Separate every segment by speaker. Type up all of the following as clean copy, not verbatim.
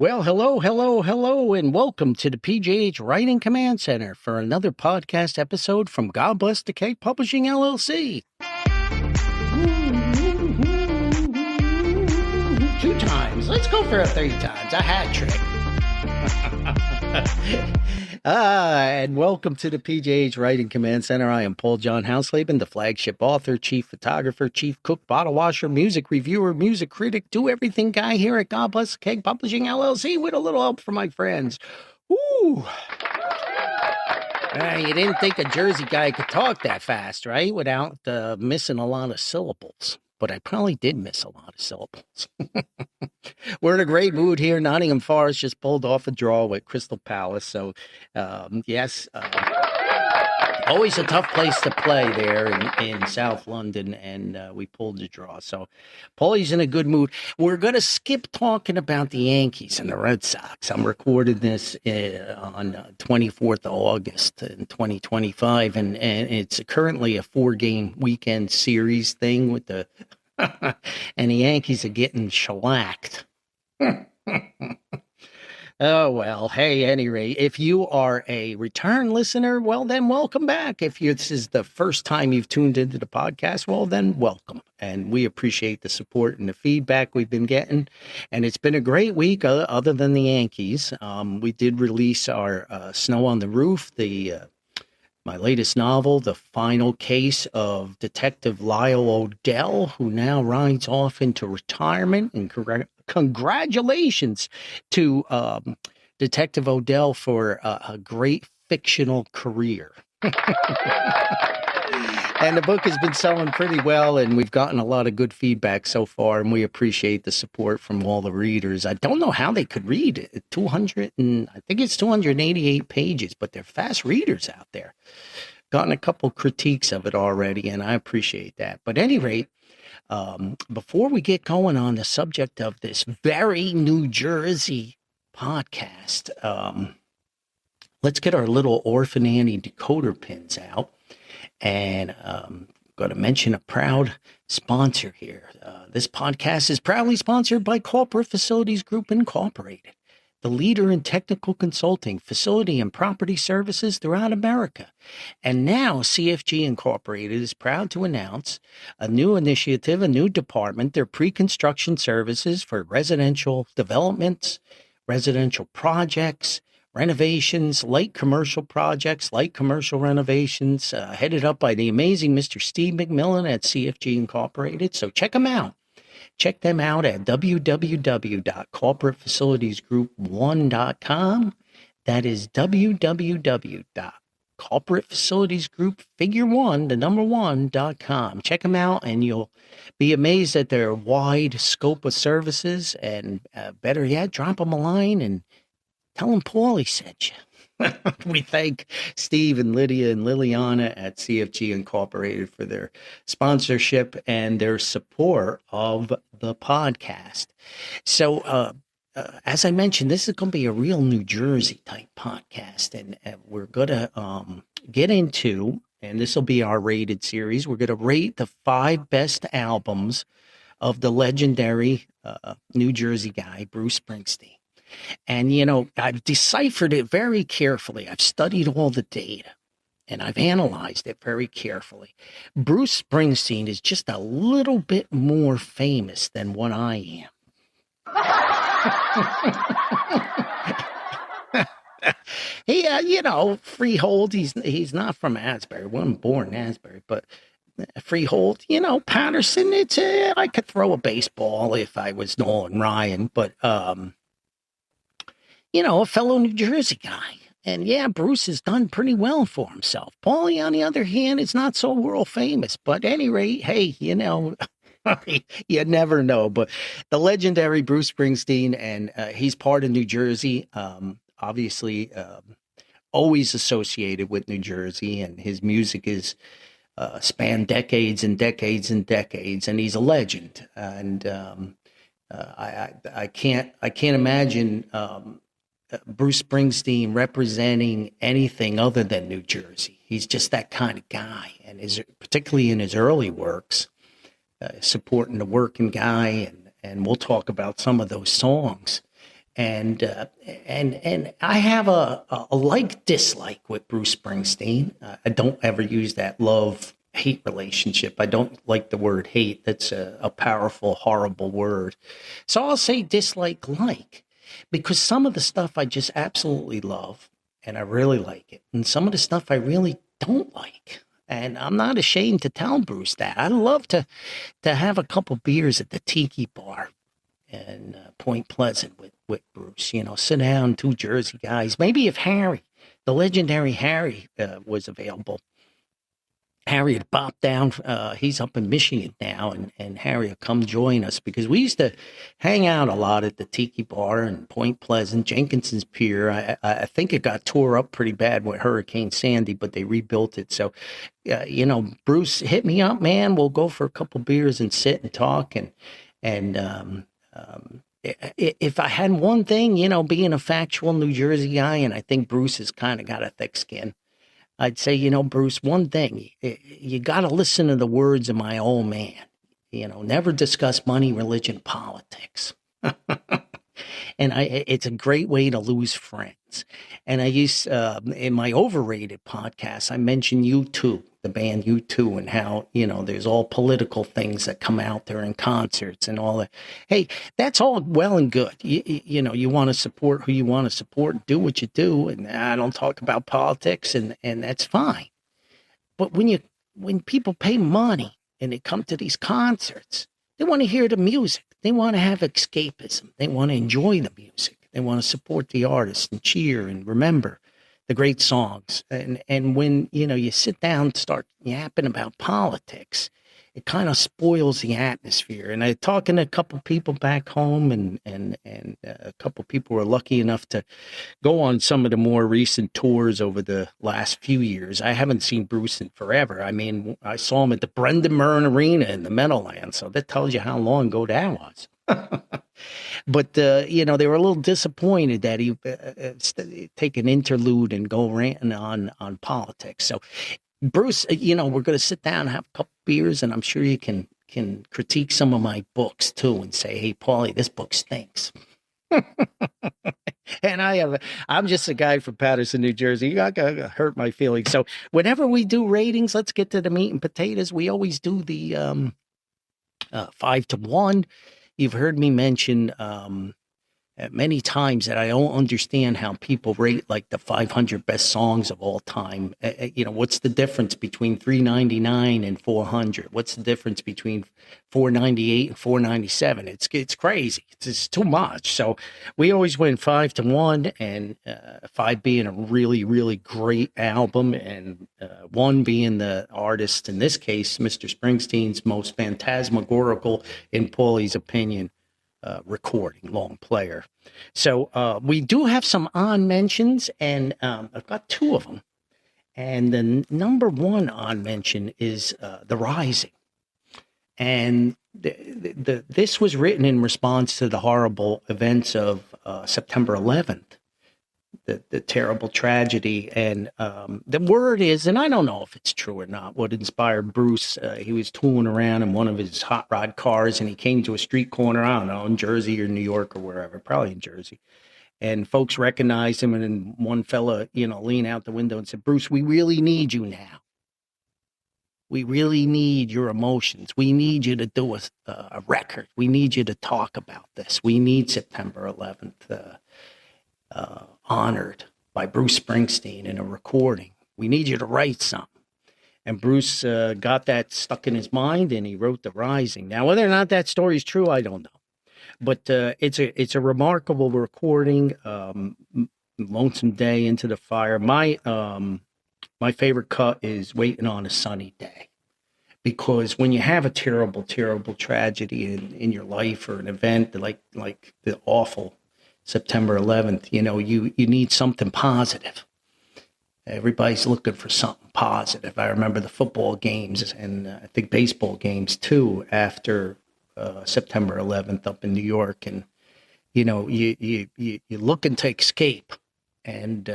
Speaker 1: Well, hello, and welcome to the PJH Writing Command Center for another podcast episode from God Bless the Cake Publishing, LLC. 2 times. Let's go for a 3 times. A hat trick. And welcome to the PJH Writing Command Center. I am Paul John Hausleben, the flagship author, chief photographer, chief cook, bottle washer, music reviewer, music critic, do everything guy here at God Bless the Cake Publishing, LLC, with a little help from my friends. Ooh. You didn't think a Jersey guy could talk that fast, right? Without missing a lot of syllables. But I probably did miss a lot of syllables. We're in a great mood here. Nottingham Forest just pulled off a draw with Crystal Palace. So, yes, always a tough place to play there in South London, and we pulled the draw. So, Paulie's in a good mood. We're going to skip talking about the Yankees and the Red Sox. I'm recording this on 24th of August in 2025, and it's currently a 4-game weekend series thing with the and the Yankees are getting shellacked. Oh, well, hey, any rate, if you are a return listener, well, then welcome back. If this is the first time you've tuned into the podcast, well, then welcome. And we appreciate the support and the feedback we've been getting. And it's been a great week, other than the Yankees. We did release our Snow on the Roof, my latest novel, The Final Case of Detective Lyle Odell, who now rides off into retirement. And congratulations to Detective Odell for a great fictional career. And the book has been selling pretty well, and we've gotten a lot of good feedback so far, and we appreciate the support from all the readers. I don't know how they could read it. 288 pages, but they're fast readers out there. Gotten a couple critiques of it already, and I appreciate that. But at any rate, before we get going on the subject of this very New Jersey podcast, let's get our little Orphan Annie decoder pins out. And I'm going to mention a proud sponsor here. This podcast is proudly sponsored by Corporate Facilities Group Incorporated, the leader in technical consulting, facility, and property services throughout America. And now CFG Incorporated is proud to announce a new initiative, a new department, their pre-construction services for residential developments, residential projects, renovations, light commercial projects, light commercial renovations, headed up by the amazing Mr. Steve McMillan at CFG Incorporated. So check them out. Check them out at www.corporatefacilitiesgroup1.com. That is www.corporatefacilitiesgroup1.com. Check them out, and you'll be amazed at their wide scope of services. And better yet, drop them a line and tell them Paulie sent you. We thank Steve and Lydia and Liliana at CFG Incorporated for their sponsorship and their support of the podcast. So, as I mentioned, this is going to be a real New Jersey type podcast, and we're going to get into, and this will be our rated series, we're going to rate the 5 best albums of the legendary New Jersey guy, Bruce Springsteen. And, I've deciphered it very carefully. I've studied all the data, and I've analyzed it very carefully. Bruce Springsteen is just a little bit more famous than what I am. He, Freehold, he's not from Asbury. Wasn't born in Asbury, but Freehold, Patterson, I could throw a baseball if I was Nolan Ryan, but, a fellow New Jersey guy. And yeah, Bruce has done pretty well for himself. Paulie, on the other hand, is not so world famous. But at any rate, hey, you never know. But the legendary Bruce Springsteen, and he's part of New Jersey, obviously always associated with New Jersey. And his music is spanned decades and decades and decades. And he's a legend. And I can't imagine Bruce Springsteen representing anything other than New Jersey. He's just that kind of guy, and particularly in his early works, supporting the working guy, and we'll talk about some of those songs. And I have a like dislike with Bruce Springsteen. I don't ever use that love hate relationship. I don't like the word hate. That's a powerful, horrible word. So I'll say dislike like, because some of the stuff I just absolutely love and I really like it. And some of the stuff I really don't like. And I'm not ashamed to tell Bruce that. I love to have a couple beers at the Tiki Bar in Point Pleasant with Bruce. You know, sit down, two Jersey guys. Maybe if Harry, the legendary Harry, was available, Harry would bop down. He's up in Michigan now, and Harry will come join us, because we used to hang out a lot at the Tiki Bar in Point Pleasant, Jenkinson's Pier. I think it got tore up pretty bad with Hurricane Sandy, but they rebuilt it. So, you know, Bruce, hit me up, man. We'll go for a couple beers and sit and talk. And if I had one thing, you know, being a factual New Jersey guy, and I think Bruce has kind of got a thick skin, I'd say, you know, Bruce, one thing, you got to listen to the words of my old man. You know, never discuss money, religion, politics. And it's a great way to lose friends. And I used, in my overrated podcast, I mentioned U2, the band U2, and how, you know, there's all political things that come out there in concerts and all that. Hey, that's all well and good. You know, you want to support who you want to support, do what you do. And I don't talk about politics, and that's fine. But when people pay money and they come to these concerts, they want to hear the music. They want to have escapism. They want to enjoy the music. They want to support the artist and cheer and remember the great songs. And when, you know, you sit down and start yapping about politics, it kind of spoils the atmosphere. And I talking to a couple people back home, and a couple people were lucky enough to go on some of the more recent tours over the last few years. I haven't seen Bruce in forever. I mean, I saw him at the Brendan Murren Arena in the Meadowlands, so that tells you how long ago that was. But, you know, they were a little disappointed that he take an interlude and go ranting on politics. So, Bruce, you know, we're going to sit down and have a couple beers, and I'm sure you can critique some of my books too and say, hey, Paulie, this book stinks. And I'm just a guy from Paterson, New Jersey. You're not going to hurt my feelings. So whenever we do ratings, let's get to the meat and potatoes. We always do the 5-1. You've heard me mention many times that I don't understand how people rate like the 500 best songs of all time. You know, what's the difference between 399 and 400? What's the difference between 498 and 497? It's crazy. It's too much. So we always win 5-1, and 5 being a really, really great album, and 1 being the artist, in this case, Mr. Springsteen's most phantasmagorical, in Paulie's opinion, recording, long player. So we do have some on mentions, and I've got 2 of them. And the number 1 on mention is The Rising. And this was written in response to the horrible events of September 11th, the terrible tragedy. And the word is, and I don't know if it's true or not, what inspired Bruce. He was tooling around in one of his hot rod cars, and he came to a street corner, I don't know, in Jersey or New York or wherever, probably in Jersey. And folks recognized him, and then one fella, you know, leaned out the window and said, Bruce, we really need you now. We really need your emotions. We need you to do a record. We need you to talk about this. We need September 11th honored by Bruce Springsteen in a recording. We need you to write something. And Bruce got that stuck in his mind, and he wrote The Rising. Now, whether or not that story is true, I don't know. But it's a remarkable recording. Lonesome Day, Into the Fire. My favorite cut is Waiting on a Sunny Day, because when you have a terrible, terrible tragedy in your life, or an event like the awful September 11th, you know, you need something positive. Everybody's looking for something positive. I remember the football games, and I think baseball games too, after September 11th up in New York. And, you know, you're looking to escape. And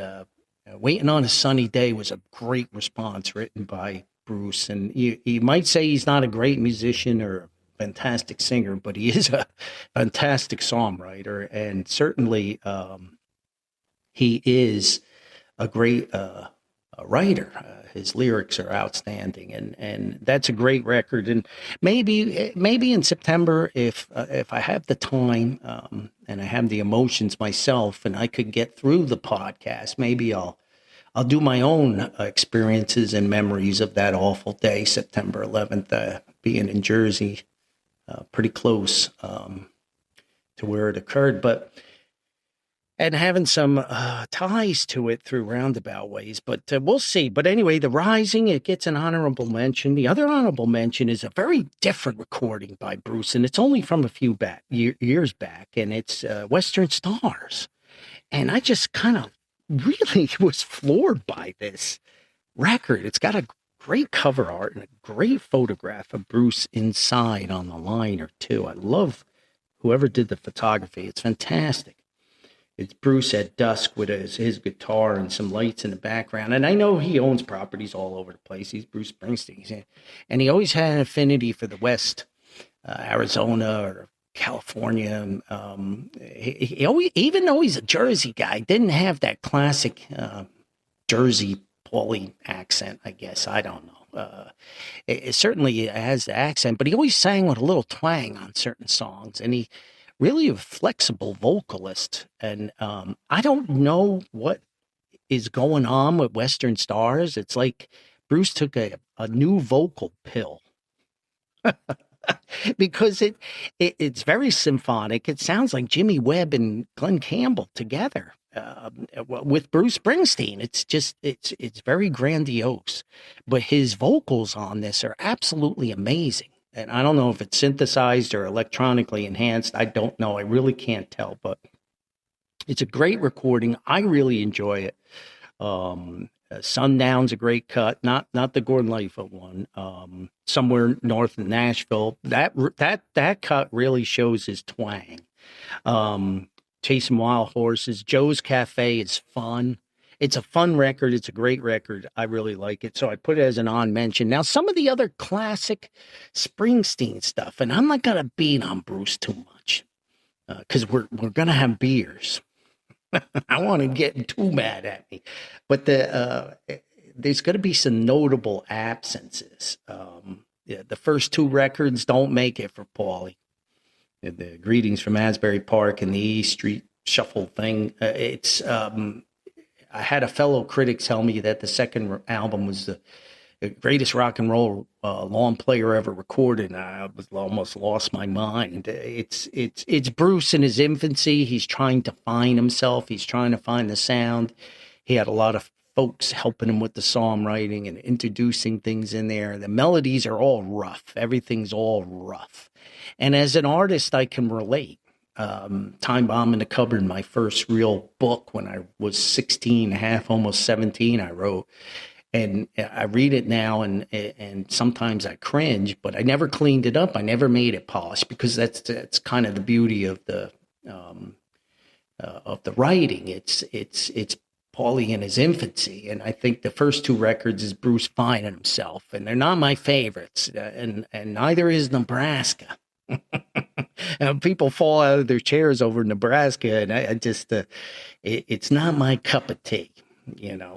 Speaker 1: Waiting on a Sunny Day was a great response written by Bruce. And you might say he's not a great musician or fantastic singer, but he is a fantastic songwriter, and certainly he is a great writer. His lyrics are outstanding, and that's a great record. And maybe in September, if I have the time and I have the emotions myself, and I could get through the podcast, maybe I'll do my own experiences and memories of that awful day, September 11th, being in Jersey, pretty close to where it occurred, and having some ties to it through roundabout ways, but we'll see. But anyway, The Rising, it gets an honorable mention. The other honorable mention is a very different recording by Bruce, and it's only from a few years back, and it's Western Stars. And I just kind of really was floored by this record. It's got a great cover art and a great photograph of Bruce inside on the liner, too. I love whoever did the photography. It's fantastic. It's Bruce at dusk with his guitar and some lights in the background. And I know he owns properties all over the place. He's Bruce Springsteen. And he always had an affinity for the West, Arizona or California. He always, even though he's a Jersey guy, didn't have that classic Jersey Paulie accent, I guess. I don't know. It certainly has the accent, but he always sang with a little twang on certain songs. And he really a flexible vocalist, and I don't know what is going on with Western Stars. It's like Bruce took a new vocal pill because it's very symphonic. It sounds like Jimmy Webb and Glenn Campbell together with Bruce Springsteen. It's very grandiose, but his vocals on this are absolutely amazing. And I don't know if it's synthesized or electronically enhanced. I don't know. I really can't tell, but it's a great recording. I really enjoy it. Sundown's a great cut, not the Gordon Lightfoot one. Somewhere north of Nashville. That cut really shows his twang. Chasing Wild Horses. Joe's Cafe is fun. It's a fun record. It's a great record. I really like it. So I put it as an on mention. Now, some of the other classic Springsteen stuff, and I'm not going to beat on Bruce too much because we're going to have beers. I want to get too mad at me. But there's going to be some notable absences. The first two records don't make it for Paulie. The Greetings from Asbury Park and the E Street Shuffle thing. I had a fellow critic tell me that the second album was the greatest rock and roll long player ever recorded. And I almost lost my mind. It's Bruce in his infancy. He's trying to find himself. He's trying to find the sound. He had a lot of folks helping him with the songwriting and introducing things in there. The melodies are all rough. Everything's all rough. And as an artist, I can relate. Time Bomb in the Cupboard, my first real book when I was 16 and a half, almost 17, I wrote. And I read it now and sometimes I cringe, but I never cleaned it up. I never made it polished because that's kind of the beauty of the writing. It's Paulie in his infancy. And I think the first two records is Bruce finding himself, and they're not my favorites. And neither is Nebraska. And people fall out of their chairs over Nebraska, and I just it's not my cup of tea,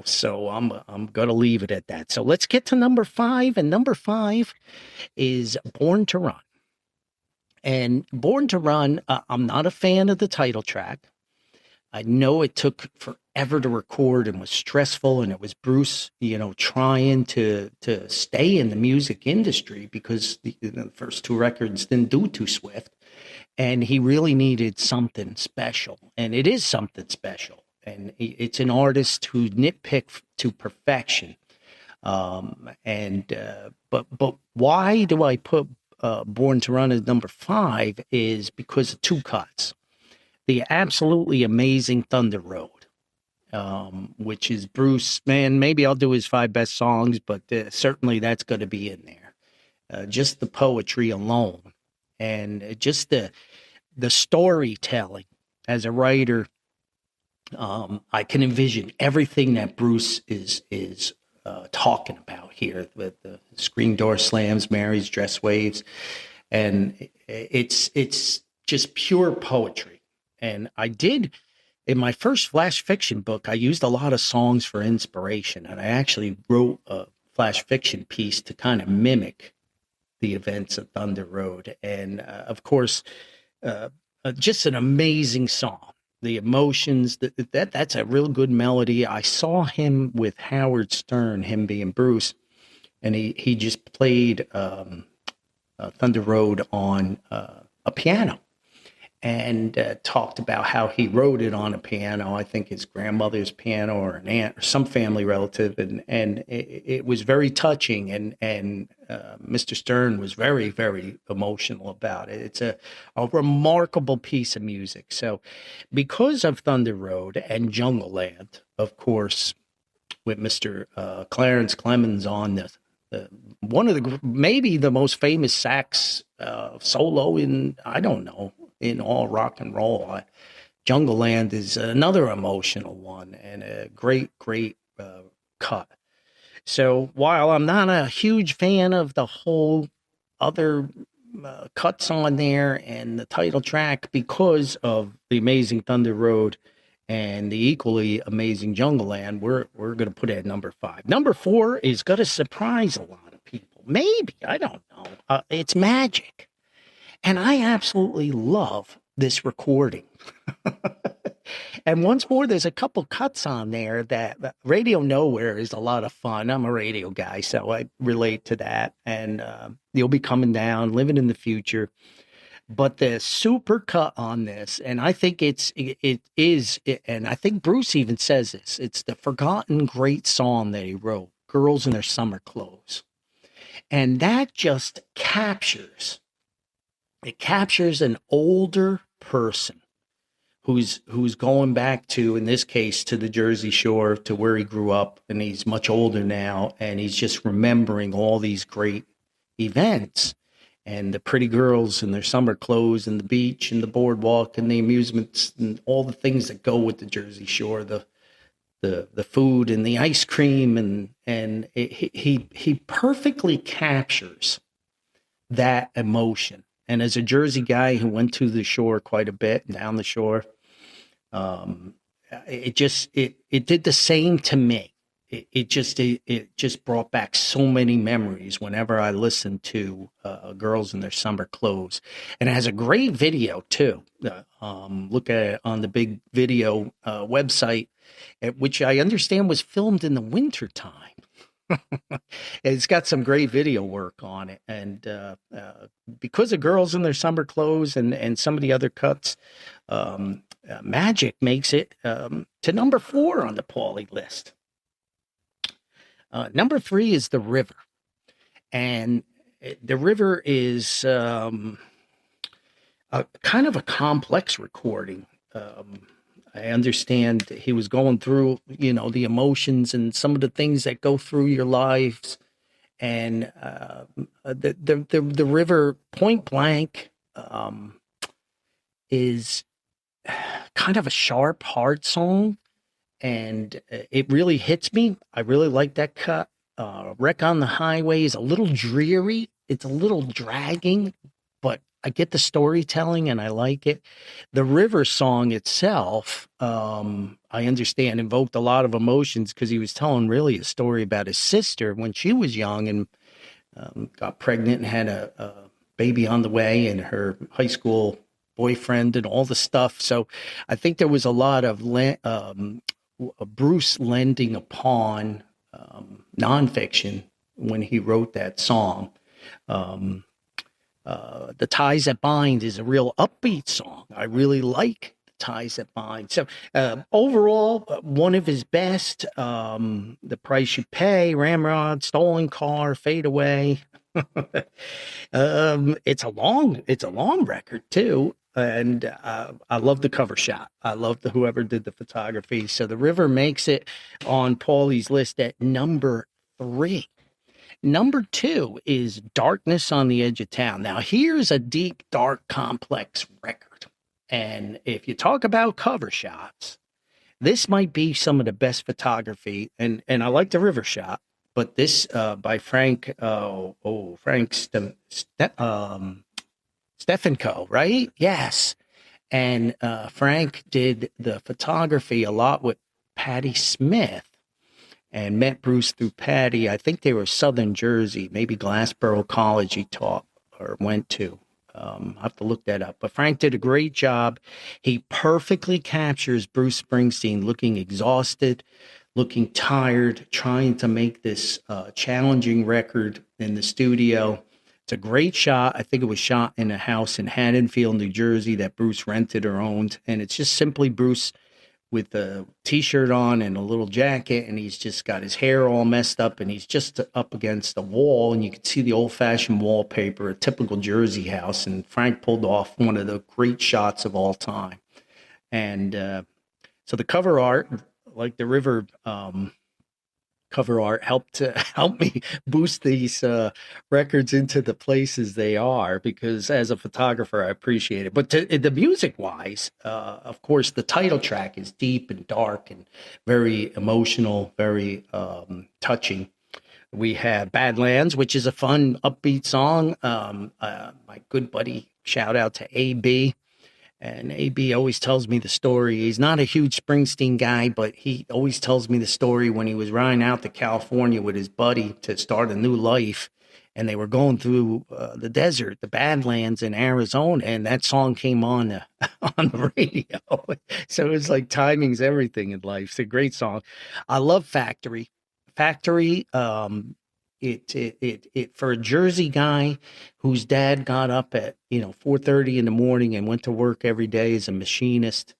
Speaker 1: so I'm gonna leave it at that. So let's get to number 5, and number 5 is Born to Run. And Born to Run, I'm not a fan of the title track. I know it took forever to record and was stressful, and it was Bruce, trying to stay in the music industry because the first two records didn't do too swift, and he really needed something special, and it is something special, and it's an artist who nitpicked to perfection, but why do I put Born to Run as number 5 is because of two cuts. The absolutely amazing Thunder Road, which is Bruce, man, maybe I'll do his 5 best songs, but certainly that's going to be in there. Just the poetry alone and just the storytelling as a writer. I can envision everything that Bruce is talking about here with the screen door slams, Mary's dress waves. and it's just pure poetry. And I did, in my first flash fiction book, I used a lot of songs for inspiration, and I actually wrote a flash fiction piece to kind of mimic the events of Thunder Road. And of course, just an amazing song. The emotions, that's a real good melody. I saw him with Howard Stern, him being Bruce, and he just played Thunder Road on a piano, and talked about how he wrote it on a piano. I think his grandmother's piano, or an aunt, or some family relative, and it was very touching. And Mr. Stern was very, very emotional about it. It's a remarkable piece of music. So, because of Thunder Road and Jungle Land, of course, with Mr. Clarence Clemens on one of the maybe the most famous sax solo in, I don't know, in all rock and roll. Jungle Land is another emotional one, and a great cut. So while I'm not a huge fan of the whole other cuts on there and the title track, because of the amazing Thunder Road and the equally amazing Jungle Land, we're going to put it at number 5. Number 4 is going to surprise a lot of people. Maybe, I don't know. It's Magic. And I absolutely love this recording. And once more, there's a couple cuts on there that Radio Nowhere is a lot of fun. I'm a radio guy, so I relate to that. And You'll Be Coming Down, Living in the Future. But the super cut on this, and I think it is, and I think Bruce even says this, it's the forgotten great song that he wrote, Girls in Their Summer Clothes. And that just captures an older person who's going back to, in this case, to the Jersey Shore, to where he grew up, and he's much older now, and he's just remembering all these great events, and the pretty girls in their summer clothes, and the beach, and the boardwalk, and the amusements, and all the things that go with the Jersey Shore, the food and the ice cream, and he perfectly captures that emotion. And as a Jersey guy who went to the shore quite a bit, down the shore, it did the same to me. It just brought back so many memories whenever I listened to Girls in Their Summer Clothes. And it has a great video too. Look at it on the big video website, which I understand was filmed in the wintertime. It's got some great video work on it. And because of Girls in Their Summer Clothes and some of the other cuts, Magic makes it to number 4 on the Paulie list. Number 3 is The River. And The River is kind of a complex recording. I understand he was going through, the emotions and some of the things that go through your lives. And the River, point blank, is kind of a sharp, hard song. And it really hits me. I really like that cut. Wreck on the Highway is a little dreary. It's a little dragging, but I get the storytelling and I like it. The River song itself, I understand, invoked a lot of emotions because he was telling really a story about his sister when she was young and got pregnant and had a baby on the way, and her high school boyfriend and all the stuff. So I think there was a lot of Bruce lending upon nonfiction when he wrote that song. The Ties That Bind is a real upbeat song. I really like The Ties That Bind. So overall, one of his best. The Price You Pay, Ramrod, Stolen Car, Fade Away. It's a long record too. And I love the cover shot. I love whoever did the photography. So The River makes it on Paulie's list at number 3. Number 2 is Darkness on the Edge of Town. Now, here's a deep, dark, complex record. And if you talk about cover shots, this might be some of the best photography. And I like the River shot, but this by Frank Stephen Co., right? Yes. And Frank did the photography a lot with Patti Smith and met Bruce through Patty. I think they were Southern Jersey, maybe Glassboro College he taught or went to. I have to look that up. But Frank did a great job. He perfectly captures Bruce Springsteen looking exhausted, looking tired, trying to make this challenging record in the studio. It's a great shot. I think it was shot in a house in Haddonfield, New Jersey that Bruce rented or owned. And it's just simply Bruce with a t-shirt on and a little jacket, and he's just got his hair all messed up, and he's just up against the wall, and you can see the old-fashioned wallpaper, a typical Jersey house, and Frank pulled off one of the great shots of all time. And so the cover art, like the river cover art, helped me boost these records into the places they are, because as a photographer, I appreciate it. But the music-wise, of course, the title track is deep and dark and very emotional, very touching. We have Badlands, which is a fun, upbeat song. My good buddy, shout out to AB. And AB always tells me the story. He's not a huge Springsteen guy, but he always tells me the story when he was riding out to California with his buddy to start a new life. And they were going through the desert, the Badlands in Arizona, and that song came on on the radio. So it's like timing's everything in life. It's a great song. I love Factory. Factory, it for a Jersey guy whose dad got up at 4:30 in the morning and went to work every day as a machinist.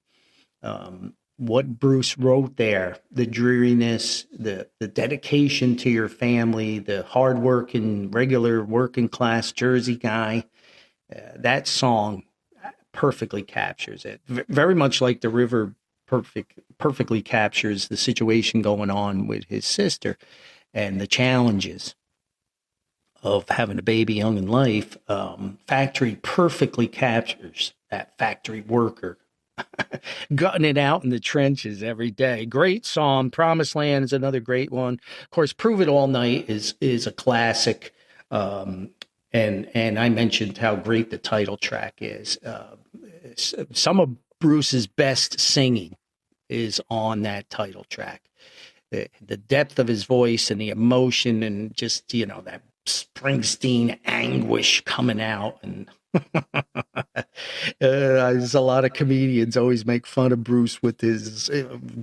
Speaker 1: What Bruce wrote there, the dreariness, the dedication to your family, the hardworking, regular working class Jersey guy, that song perfectly captures it. Very much like the river perfectly captures the situation going on with his sister and the challenges of having a baby young in life. Factory perfectly captures that factory worker gutting it out in the trenches every day. Great song. Promised Land is another great one. Of course, Prove It All Night is a classic. And I mentioned how great the title track is. Some of Bruce's best singing is on that title track. The depth of his voice and the emotion and just, that Springsteen anguish coming out. And there's a lot of comedians always make fun of Bruce with his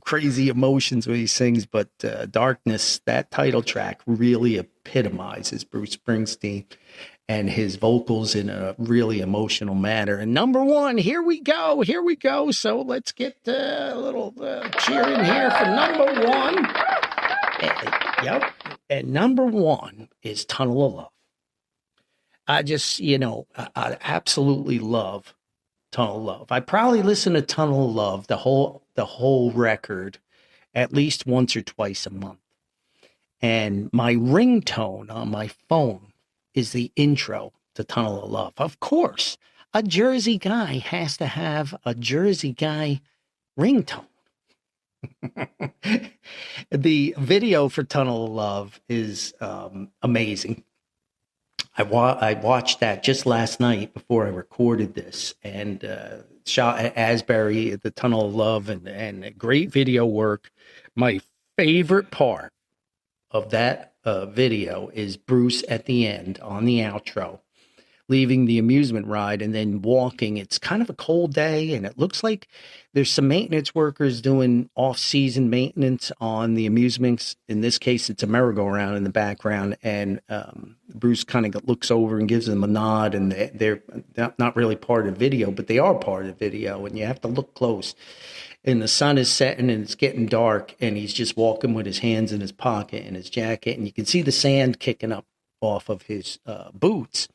Speaker 1: crazy emotions when he sings, but Darkness, that title track really epitomizes Bruce Springsteen and his vocals in a really emotional manner. And number one, here we go. So let's get a little cheer in here for number one. Yep. And number one is Tunnel of Love. I just, I absolutely love Tunnel of Love. I probably listen to Tunnel of Love, the whole record, at least once or twice a month. And my ringtone on my phone is the intro to Tunnel of Love. Of course, a Jersey guy has to have a Jersey guy ringtone. The video for Tunnel of Love is amazing. I watched that just last night before I recorded this, and shot at Asbury at the Tunnel of Love, and great video work. My favorite part of that video is Bruce at the end on the outro, leaving the amusement ride and then walking. It's kind of a cold day, and it looks like there's some maintenance workers doing off-season maintenance on the amusements. In this case, it's a merry-go-round in the background, and Bruce kind of looks over and gives them a nod, and they're not really part of the video, but they are part of the video, and you have to look close. And the sun is setting, and it's getting dark, and he's just walking with his hands in his pocket and his jacket, and you can see the sand kicking up off of his boots.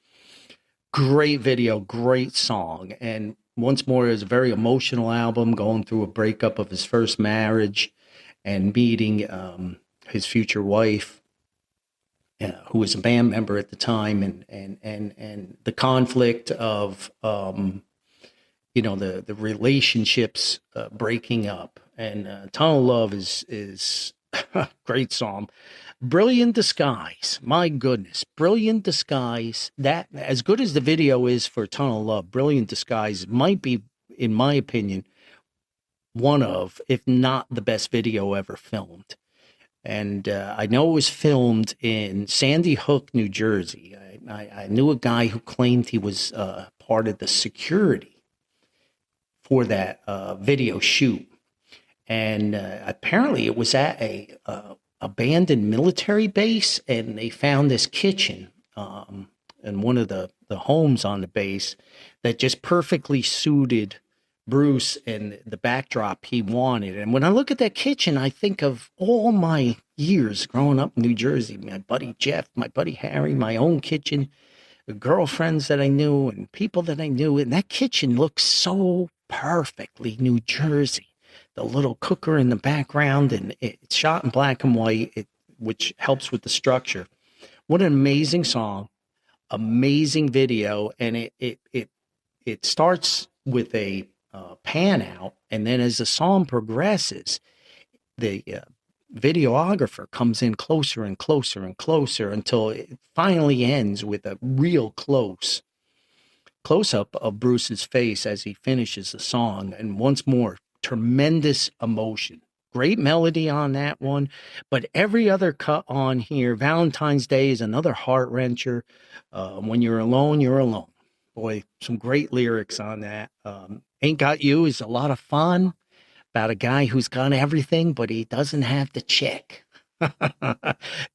Speaker 1: Great video, great song. And once more, it was a very emotional album, going through a breakup of his first marriage and meeting his future wife, who was a band member at the time, and the conflict of the relationships breaking up. And Tunnel of Love is Great song. Brilliant Disguise. My goodness. Brilliant Disguise. That, as good as the video is for Tunnel of Love, Brilliant Disguise might be, in my opinion, one of, if not the best video ever filmed. And I know it was filmed in Sandy Hook, New Jersey. I knew a guy who claimed he was part of the security for that video shoot. And apparently it was at a abandoned military base, and they found this kitchen in one of the homes on the base that just perfectly suited Bruce and the backdrop he wanted. And when I look at that kitchen, I think of all my years growing up in New Jersey, my buddy Jeff, my buddy Harry, my own kitchen, the girlfriends that I knew and people that I knew. And that kitchen looks so perfectly New Jersey. The little cooker in the background, and it's shot in black and white, which helps with the structure. What an amazing song, amazing video. And it starts with a pan out, and then as the song progresses, the videographer comes in closer and closer and closer until it finally ends with a real close-up of Bruce's face as he finishes the song. And once more, tremendous emotion. Great melody on that one, but every other cut on here, Valentine's Day is another heart-wrencher. When you're alone, you're alone. Boy, some great lyrics on that. Ain't Got You is a lot of fun, about a guy who's got everything, but he doesn't have the check.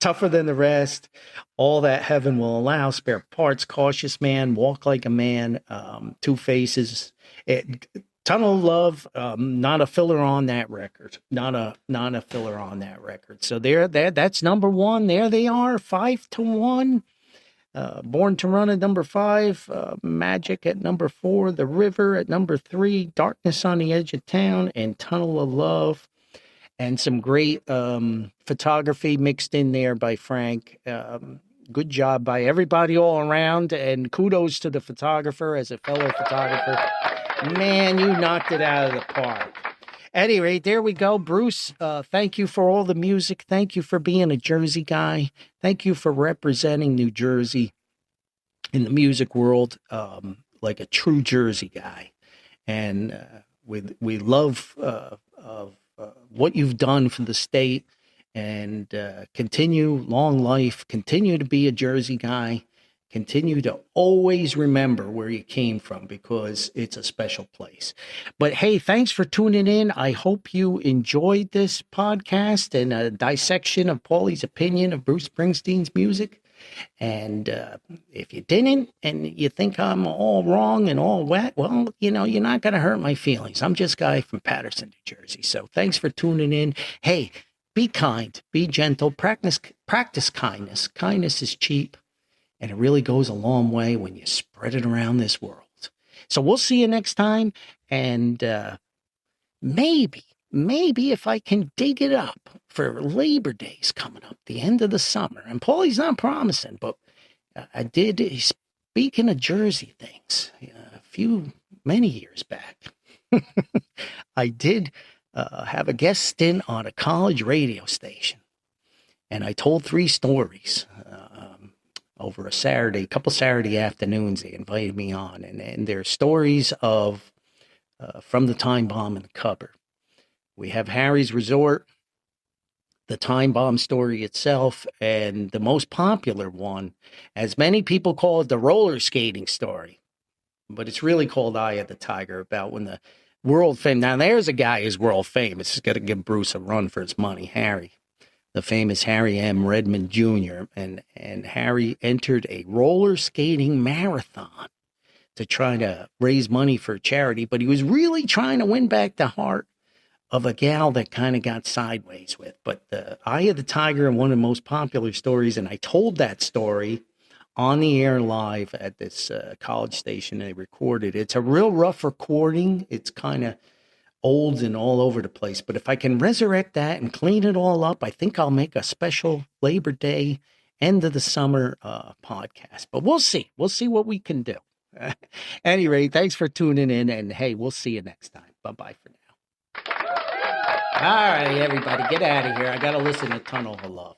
Speaker 1: Tougher Than the Rest, All That Heaven Will Allow, Spare Parts, Cautious Man, Walk Like a Man, Two Faces. Tunnel of Love, not a filler on that record. Not a filler on that record. So that's number one. There they are, 5-1. Born to Run at number 5, Magic at number 4, The River at number 3, Darkness on the Edge of Town, and Tunnel of Love. And some great photography mixed in there by Frank. Good job by everybody all around, and kudos to the photographer as a fellow photographer. Man, you knocked it out of the park. At any rate, there we go. Bruce, thank you for all the music. Thank you for being a Jersey guy. Thank you for representing New Jersey in the music world like a true Jersey guy. And we love what you've done for the state, and continue long life, continue to be a Jersey guy. Continue to always remember where you came from, because it's a special place. But hey, thanks for tuning in. I hope you enjoyed this podcast and a dissection of Paulie's opinion of Bruce Springsteen's music. And if you didn't, and you think I'm all wrong and all wet, well, you're not going to hurt my feelings. I'm just a guy from Paterson, New Jersey. So thanks for tuning in. Hey, be kind, be gentle, practice kindness. Kindness is cheap. And it really goes a long way when you spread it around this world. So we'll see you next time. And maybe if I can dig it up for Labor Day's coming up, the end of the summer. And Paulie's not promising, but I did, speaking of Jersey things, many years back, I did have a guest stint on a college radio station. And I told 3 stories. Over a couple Saturday afternoons, they invited me on, and they're stories of from the time bomb in the cupboard. We have Harry's Resort, the time bomb story itself, and the most popular one, as many people call it, the roller skating story, but it's really called Eye of the Tiger, about when the world famous. Now there's a guy who's world famous. He's got to give Bruce a run for his money, Harry. The famous Harry M. Redmond Jr. And Harry entered a roller skating marathon to try to raise money for charity, but he was really trying to win back the heart of a gal that kind of got sideways with. But the Eye of the Tiger, one of the most popular stories, and I told that story on the air live at this college station they recorded. It's a real rough recording. It's kind of old and all over the place. But if I can resurrect that and clean it all up, I think I'll make a special Labor Day, end of the summer podcast. But we'll see. We'll see what we can do. Anyway, thanks for tuning in. And hey, we'll see you next time. Bye-bye for now. All right, everybody, get out of here. I got to listen to Tunnel of Love.